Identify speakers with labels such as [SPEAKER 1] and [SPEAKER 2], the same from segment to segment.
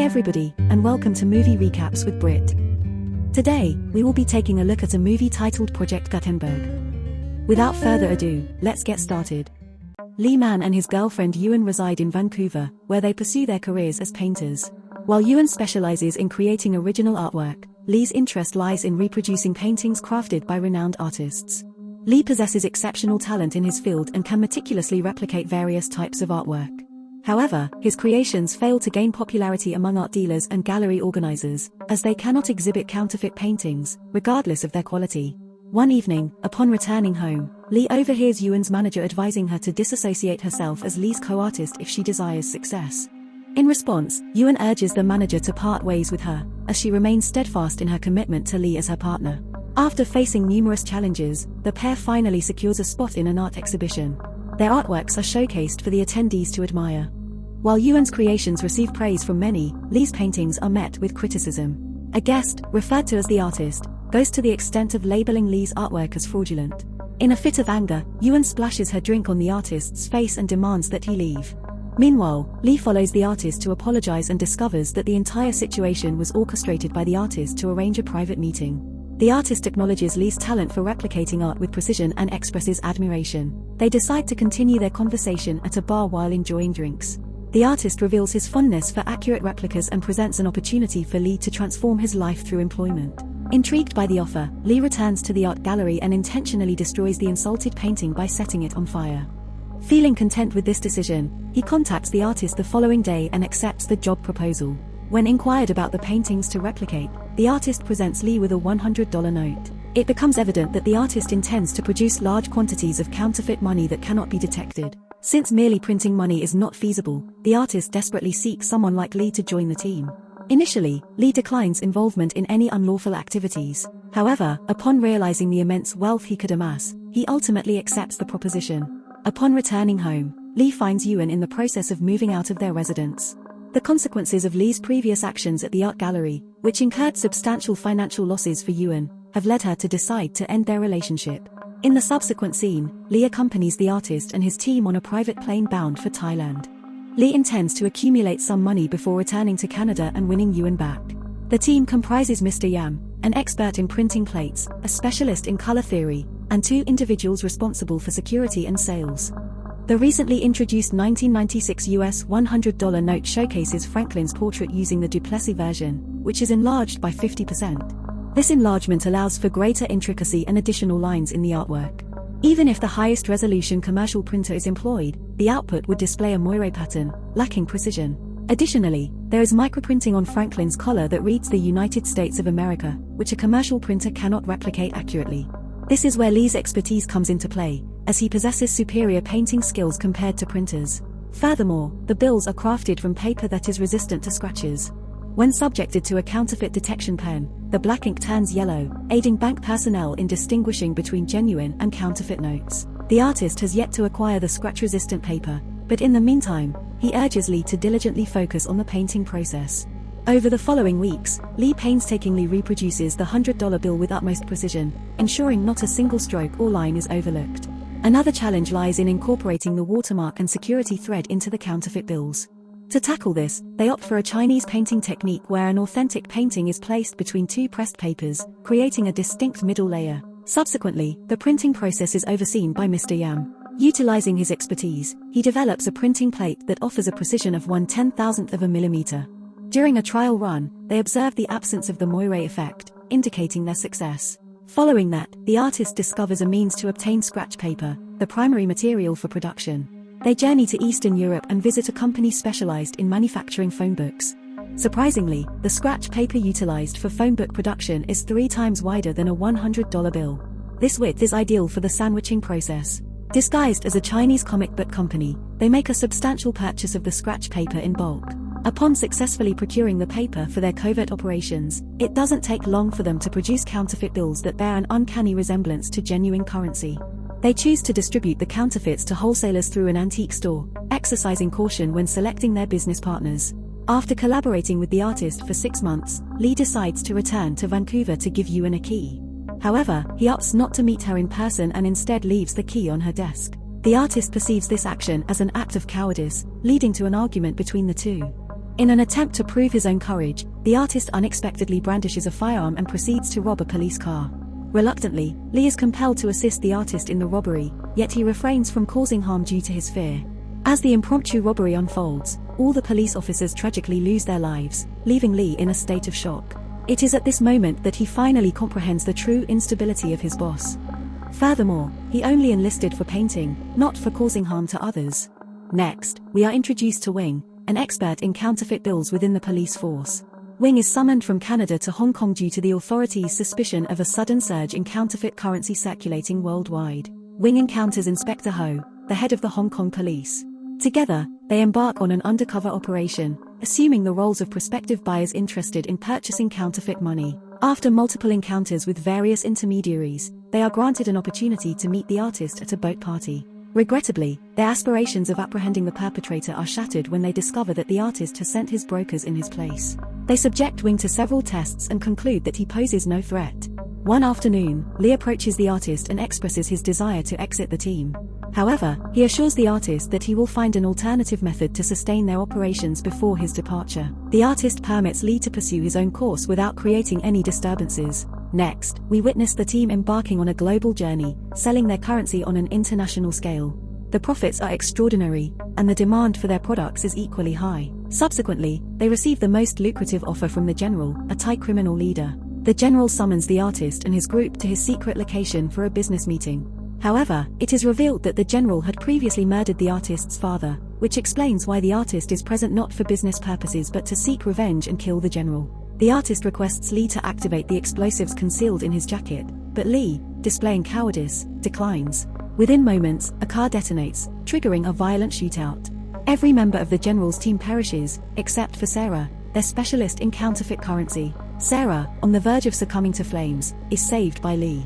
[SPEAKER 1] everybody, and welcome to Movie Recaps with Brit. Today, we will be taking a look at a movie titled Project Gutenberg. Without further ado, let's get started. Lee Man and his girlfriend Ewan reside in Vancouver, where they pursue their careers as painters. While Ewan specializes in creating original artwork, Lee's interest lies in reproducing paintings crafted by renowned artists. Lee possesses exceptional talent in his field and can meticulously replicate various types of artwork. However, his creations fail to gain popularity among art dealers and gallery organizers, as they cannot exhibit counterfeit paintings, regardless of their quality. One evening, upon returning home, Lee overhears Ewan's manager advising her to disassociate herself as Lee's co-artist if she desires success. In response, Ewan urges the manager to part ways with her, as she remains steadfast in her commitment to Lee as her partner. After facing numerous challenges, the pair finally secures a spot in an art exhibition. Their artworks are showcased for the attendees to admire. While Ewan's creations receive praise from many, Lee's paintings are met with criticism. A guest, referred to as the artist, goes to the extent of labeling Lee's artwork as fraudulent. In a fit of anger, Ewan splashes her drink on the artist's face and demands that he leave. Meanwhile, Lee follows the artist to apologize and discovers that the entire situation was orchestrated by the artist to arrange a private meeting. The artist acknowledges Lee's talent for replicating art with precision and expresses admiration. They decide to continue their conversation at a bar while enjoying drinks. The artist reveals his fondness for accurate replicas and presents an opportunity for Lee to transform his life through employment. Intrigued by the offer, Lee returns to the art gallery and intentionally destroys the insulted painting by setting it on fire. Feeling content with this decision, he contacts the artist the following day and accepts the job proposal. When inquired about the paintings to replicate, the artist presents Lee with a $100 note. It becomes evident that the artist intends to produce large quantities of counterfeit money that cannot be detected. Since merely printing money is not feasible, the artist desperately seeks someone like Lee to join the team. Initially, Lee declines involvement in any unlawful activities. However, upon realizing the immense wealth he could amass, he ultimately accepts the proposition. Upon returning home, Lee finds Ewan in the process of moving out of their residence. The consequences of Lee's previous actions at the art gallery, which incurred substantial financial losses for Ewan, have led her to decide to end their relationship. In the subsequent scene, Lee accompanies the artist and his team on a private plane bound for Thailand. Lee intends to accumulate some money before returning to Canada and winning Ewan back. The team comprises Mr. Yam, an expert in printing plates, a specialist in color theory, and two individuals responsible for security and sales. The recently introduced 1996 US $100 note showcases Franklin's portrait using the Duplessis version, which is enlarged by 50%. This enlargement allows for greater intricacy and additional lines in the artwork. Even if the highest resolution commercial printer is employed, the output would display a moire pattern, lacking precision. Additionally, there is microprinting on Franklin's collar that reads the United States of America, which a commercial printer cannot replicate accurately. This is where Lee's expertise comes into play, as he possesses superior painting skills compared to printers. Furthermore, the bills are crafted from paper that is resistant to scratches. When subjected to a counterfeit detection pen, the black ink turns yellow, aiding bank personnel in distinguishing between genuine and counterfeit notes. The artist has yet to acquire the scratch-resistant paper, but in the meantime, he urges Lee to diligently focus on the painting process. Over the following weeks, Lee painstakingly reproduces the $100 bill with utmost precision, ensuring not a single stroke or line is overlooked. Another challenge lies in incorporating the watermark and security thread into the counterfeit bills. To tackle this, they opt for a Chinese painting technique where an authentic painting is placed between two pressed papers, creating a distinct middle layer. Subsequently, the printing process is overseen by Mr. Yam. Utilizing his expertise, he develops a printing plate that offers a precision of 1/10,000th of a millimeter. During a trial run, they observe the absence of the moire effect, indicating their success. Following that, the artist discovers a means to obtain scratch paper, the primary material for production. They journey to Eastern Europe and visit a company specialized in manufacturing phone books. Surprisingly, the scratch paper utilized for phone book production is 3 times wider than a $100 bill. This width is ideal for the sandwiching process. Disguised as a Chinese comic book company, they make a substantial purchase of the scratch paper in bulk. Upon successfully procuring the paper for their covert operations, it doesn't take long for them to produce counterfeit bills that bear an uncanny resemblance to genuine currency. They choose to distribute the counterfeits to wholesalers through an antique store, exercising caution when selecting their business partners. After collaborating with the artist for 6 months, Lee decides to return to Vancouver to give Ewan a key. However, he opts not to meet her in person and instead leaves the key on her desk. The artist perceives this action as an act of cowardice, leading to an argument between the two. In an attempt to prove his own courage, the artist unexpectedly brandishes a firearm and proceeds to rob a police car. Reluctantly, Lee is compelled to assist the artist in the robbery, yet he refrains from causing harm due to his fear. As the impromptu robbery unfolds, all the police officers tragically lose their lives, leaving Lee in a state of shock. It is at this moment that he finally comprehends the true instability of his boss. Furthermore, he only enlisted for painting, not for causing harm to others. Next, we are introduced to Wing, an expert in counterfeit bills within the police force. Wing is summoned from Canada to Hong Kong due to the authorities' suspicion of a sudden surge in counterfeit currency circulating worldwide. Wing encounters Inspector Ho, the head of the Hong Kong police. Together, they embark on an undercover operation, assuming the roles of prospective buyers interested in purchasing counterfeit money. After multiple encounters with various intermediaries, they are granted an opportunity to meet the artist at a boat party. Regrettably, their aspirations of apprehending the perpetrator are shattered when they discover that the artist has sent his brokers in his place. They subject Wing to several tests and conclude that he poses no threat. One afternoon, Lee approaches the artist and expresses his desire to exit the team. However, he assures the artist that he will find an alternative method to sustain their operations before his departure. The artist permits Lee to pursue his own course without creating any disturbances. Next, we witness the team embarking on a global journey, selling their currency on an international scale. The profits are extraordinary, and the demand for their products is equally high. Subsequently, they receive the most lucrative offer from the general, a Thai criminal leader. The general summons the artist and his group to his secret location for a business meeting. However, it is revealed that the general had previously murdered the artist's father, which explains why the artist is present not for business purposes but to seek revenge and kill the general. The artist requests Lee to activate the explosives concealed in his jacket, but Lee, displaying cowardice, declines. Within moments, a car detonates, triggering a violent shootout. Every member of the general's team perishes, except for Sarah, their specialist in counterfeit currency. Sarah, on the verge of succumbing to flames, is saved by Lee.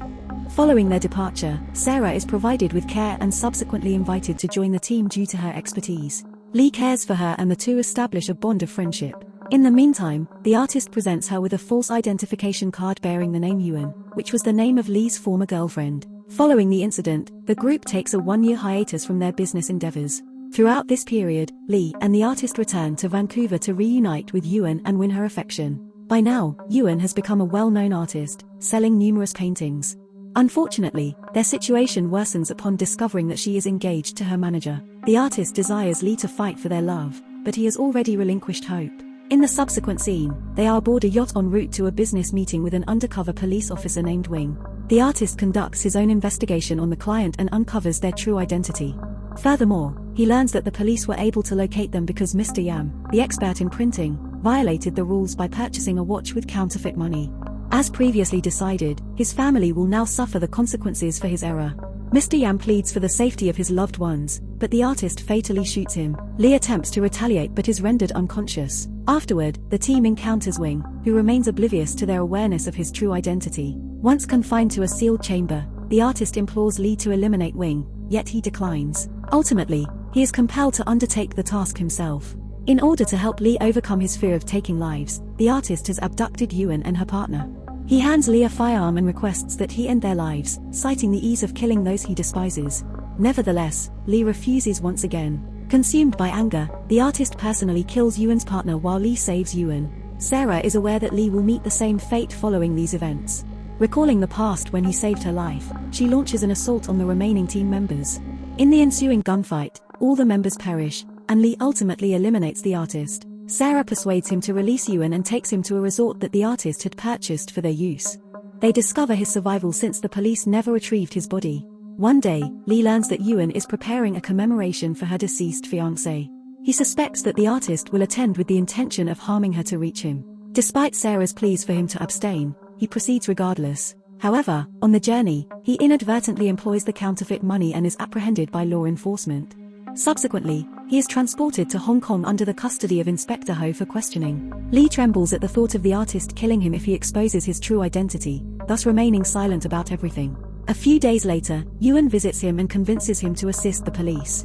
[SPEAKER 1] Following their departure, Sarah is provided with care and subsequently invited to join the team due to her expertise. Lee cares for her and the two establish a bond of friendship. In the meantime, the artist presents her with a false identification card bearing the name Yuan, which was the name of Lee's former girlfriend. Following the incident, the group takes a one-year hiatus from their business endeavors. Throughout this period, Lee and the artist return to Vancouver to reunite with Yuan and win her affection. By now, Yuan has become a well-known artist, selling numerous paintings. Unfortunately, their situation worsens upon discovering that she is engaged to her manager. The artist desires Lee to fight for their love, but he has already relinquished hope. In the subsequent scene, they are aboard a yacht en route to a business meeting with an undercover police officer named Wing. The artist conducts his own investigation on the client and uncovers their true identity. Furthermore, he learns that the police were able to locate them because Mr. Yam, the expert in printing, violated the rules by purchasing a watch with counterfeit money. As previously decided, his family will now suffer the consequences for his error. Mr. Yam pleads for the safety of his loved ones, but the artist fatally shoots him. Lee attempts to retaliate but is rendered unconscious. Afterward, the team encounters Wing, who remains oblivious to their awareness of his true identity. Once confined to a sealed chamber, the artist implores Lee to eliminate Wing, yet he declines. Ultimately, he is compelled to undertake the task himself. In order to help Lee overcome his fear of taking lives, the artist has abducted Yuan and her partner. He hands Lee a firearm and requests that he end their lives, citing the ease of killing those he despises. Nevertheless, Lee refuses once again. Consumed by anger, the artist personally kills Yuan's partner while Lee saves Yuan. Sarah is aware that Lee will meet the same fate following these events. Recalling the past when he saved her life, she launches an assault on the remaining team members. In the ensuing gunfight, all the members perish, and Lee ultimately eliminates the artist. Sarah persuades him to release Yuan and takes him to a resort that the artist had purchased for their use. They discover his survival since the police never retrieved his body. One day, Lee learns that Yuan is preparing a commemoration for her deceased fiancé. He suspects that the artist will attend with the intention of harming her to reach him. Despite Sarah's pleas for him to abstain, he proceeds regardless. However, on the journey, he inadvertently employs the counterfeit money and is apprehended by law enforcement. Subsequently, he is transported to Hong Kong under the custody of Inspector Ho for questioning. Lee trembles at the thought of the artist killing him if he exposes his true identity, thus remaining silent about everything. A few days later, Yuan visits him and convinces him to assist the police.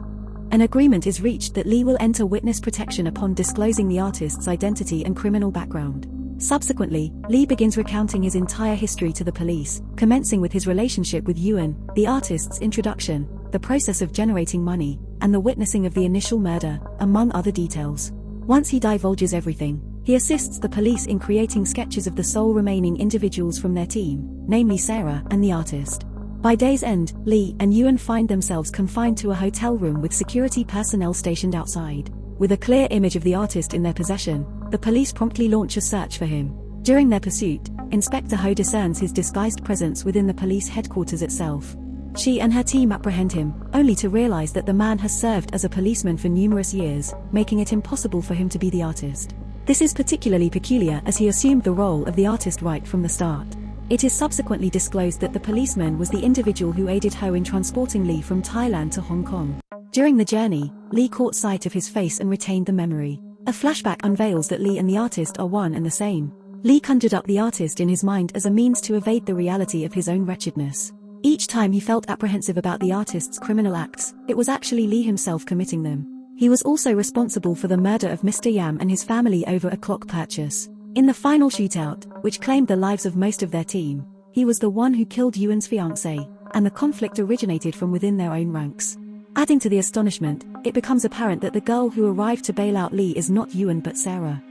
[SPEAKER 1] An agreement is reached that Lee will enter witness protection upon disclosing the artist's identity and criminal background. Subsequently, Lee begins recounting his entire history to the police, commencing with his relationship with Yuan, the artist's introduction, the process of generating money, and the witnessing of the initial murder, among other details. Once he divulges everything, he assists the police in creating sketches of the sole remaining individuals from their team, namely Sarah and the artist. By day's end, Lee and Yuan find themselves confined to a hotel room with security personnel stationed outside. With a clear image of the artist in their possession, the police promptly launch a search for him. During their pursuit, Inspector Ho discerns his disguised presence within the police headquarters itself. She and her team apprehend him, only to realize that the man has served as a policeman for numerous years, making it impossible for him to be the artist. This is particularly peculiar as he assumed the role of the artist right from the start. It is subsequently disclosed that the policeman was the individual who aided Ho in transporting Lee from Thailand to Hong Kong. During the journey, Lee caught sight of his face and retained the memory. A flashback unveils that Lee and the artist are one and the same. Lee conjured up the artist in his mind as a means to evade the reality of his own wretchedness. Each time he felt apprehensive about the artist's criminal acts, it was actually Lee himself committing them. He was also responsible for the murder of Mr. Yam and his family over a clock purchase. In the final shootout, which claimed the lives of most of their team, he was the one who killed Yuan's fiancée, and the conflict originated from within their own ranks. Adding to the astonishment, it becomes apparent that the girl who arrived to bail out Lee is not Yuan but Sarah.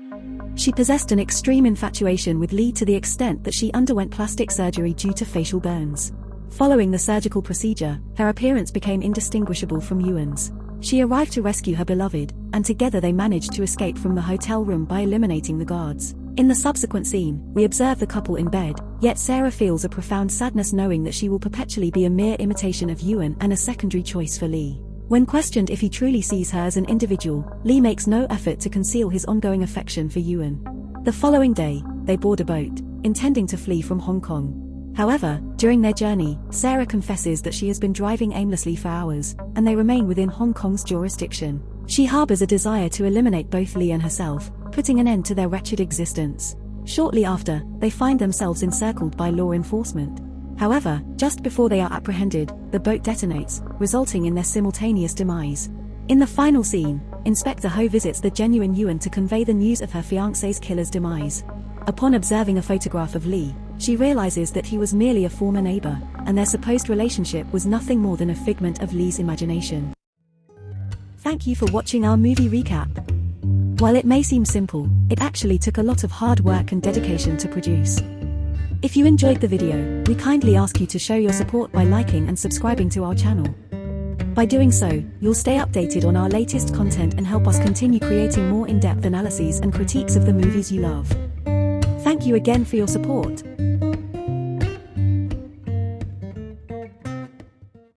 [SPEAKER 1] She possessed an extreme infatuation with Lee to the extent that she underwent plastic surgery due to facial burns. Following the surgical procedure, her appearance became indistinguishable from Yuan's. She arrived to rescue her beloved, and together they managed to escape from the hotel room by eliminating the guards. In the subsequent scene, we observe the couple in bed, yet Sarah feels a profound sadness knowing that she will perpetually be a mere imitation of Yuan and a secondary choice for Lee. When questioned if he truly sees her as an individual, Lee makes no effort to conceal his ongoing affection for Yuan. The following day, they board a boat, intending to flee from Hong Kong. However, during their journey, Sarah confesses that she has been driving aimlessly for hours, and they remain within Hong Kong's jurisdiction. She harbors a desire to eliminate both Lee and herself, putting an end to their wretched existence. Shortly after, they find themselves encircled by law enforcement. However, just before they are apprehended, the boat detonates, resulting in their simultaneous demise. In the final scene, Inspector Ho visits the genuine Yuan to convey the news of her fiancé's killer's demise. Upon observing a photograph of Lee, she realizes that he was merely a former neighbor, and their supposed relationship was nothing more than a figment of Lee's imagination. Thank you for watching our movie recap. While it may seem simple, it actually took a lot of hard work and dedication to produce. If you enjoyed the video, we kindly ask you to show your support by liking and subscribing to our channel. By doing so, you'll stay updated on our latest content and help us continue creating more in-depth analyses and critiques of the movies you love. Thank you again for your support.